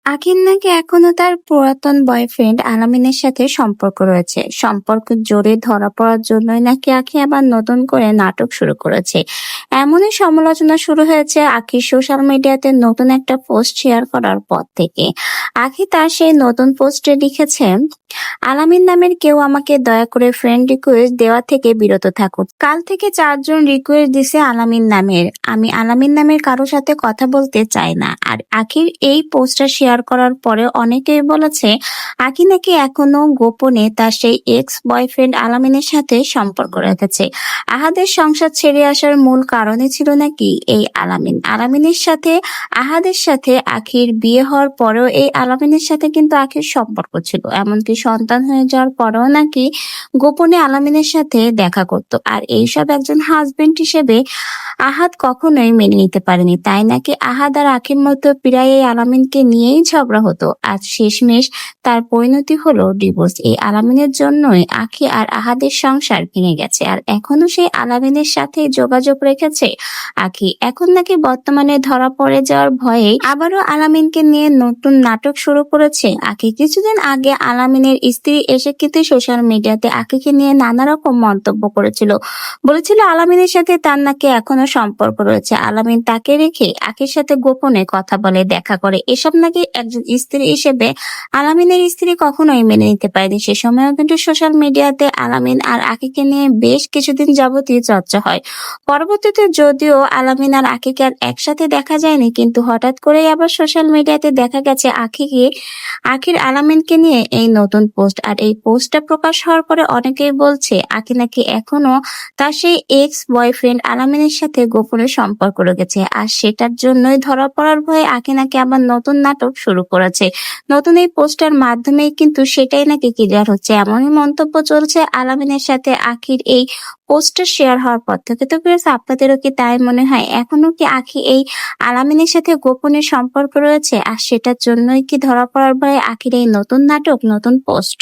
আখির নাকি এখনো তার পুরাতন বয়ফ্রেন্ড আলামিনের সাথে সম্পর্ক রয়েছে। সম্পর্ক জোরে ধরা পড়ার জন্যই নাকি আখি আবার নতুন করে নাটক শুরু করেছে। এমনই সমালোচনা শুরু হয়েছে আখির সোশ্যাল মিডিয়াতে নতুন একটা পোস্ট শেয়ার করার পর থেকে। আখি তার সেই নতুন পোস্টে লিখেছে, আলামিন নামের কেউ আমাকে দয়া করে ফ্রেন্ড রিকোয়েস্ট দেওয়া থেকে বিরত থাকুন। কাল থেকে 4 জন রিকোয়েস্ট দিছে আলামিন নামের। আমি আলামিন নামের কারোর সাথে কথা বলতে চাই না। আর আখির এই পোস্টটা শেয়ার করার পরে অনেকেই বলেছে আখি নাকি এখনো গোপনে তার সেই এক্স বয়ফ্রেন্ড আলামিনের সাথে সম্পর্ক রেখেছে। আহাদের সংসার ছেড়ে আসার মূল কারণই ছিল নাকি এই আলামিন। আলামিনের সাথে আহাদের সাথে আখির বিয়ে হওয়ার পরেও এই আলামিনের সাথে কিন্তু আখির সম্পর্ক ছিল। এমনকি সন্তান হয়ে যাওয়ার পরেও নাকি গোপনে আলামিনের সাথে দেখা করত। আর এইসব একজন হাজবেন্ড হিসেবে আহাদ কখনোই মেনে নিতে পারেনি। তাই নাকি আহাদ আর আখির মতো প্রায় এই আলামিনকে নিয়েই ঝগড়া হতো। আজ শেষমেশ তার পরিণতি হলো ডিভোর্স। এই আলামিনের জন্যই আখি আর আহাদের সংসার ভেঙে গেছে। আর এখনো সেই আলামিনের সাথে যোগাযোগ রেখেছে আখি। এখন নাকি বর্তমানে ধরা পড়ে যাওয়ার ভয়ে আবারও আলামিনকে নিয়ে নতুন নাটক শুরু করেছে আখি। কিছুদিন আগে আলামিনের স্ত্রী এসে কিন্তু সোশ্যাল মিডিয়াতে আখিকে নিয়ে নানা রকম মন্তব্য করেছিল। বলেছিল আলামিনের সাথে তার নাকি এখনো সম্পর্ক রয়েছে। আলামিন তাকে রেখে আখির সাথে গোপনে কথা বলে, দেখা করে। এসব নাকি একজন স্ত্রী হিসেবে আলামিনের স্ত্রী কখনোই মেনে নিতে পারেনি। সে সময়ও কিন্তু সোশ্যাল মিডিয়াতে আলামিন আর আখিকে নিয়ে বেশ কিছুদিন যাবতীয় চর্চা হয়। পরবর্তীতে যদিও আলামিন আর আখিকে আর একসাথে দেখা যায়নি, কিন্তু হঠাৎ করেই আবার সোশ্যাল মিডিয়াতে দেখা গেছে আখির আলামিনকে নিয়ে এই নতুন পোস্ট। আর এই পোস্টটা প্রকাশ হওয়ার পরে অনেকেই বলছে আখি নাকি এখনো তার সেই এক্স বয়ফ্রেন্ড আলামিনের সাথে গোপনে সম্পর্ক রেখেছে। আর সেটার জন্যই ধরা পড়ার ভয়ে আখি নাকি আবার নতুন নাটক শুরু করেছে। নতুন এই পোস্টার মাধ্যমেই কিন্তু সেটাই নাকি ক্লিয়ার হচ্ছে। এমনই মন্তব্য চলছে আলামিনের সাথে আখির এই পোস্টার শেয়ার হওয়ার পর থেকে। তো প্লিজ আপনাদেরও কি তাই মনে হয়? এখনো কি আখি এই আলামিনের সাথে গোপনে সম্পর্ক রয়েছে? আর সেটার জন্যই কি ধরা পড়ার ভয়ে আখির এই নতুন নাটক, নতুন পোস্ট?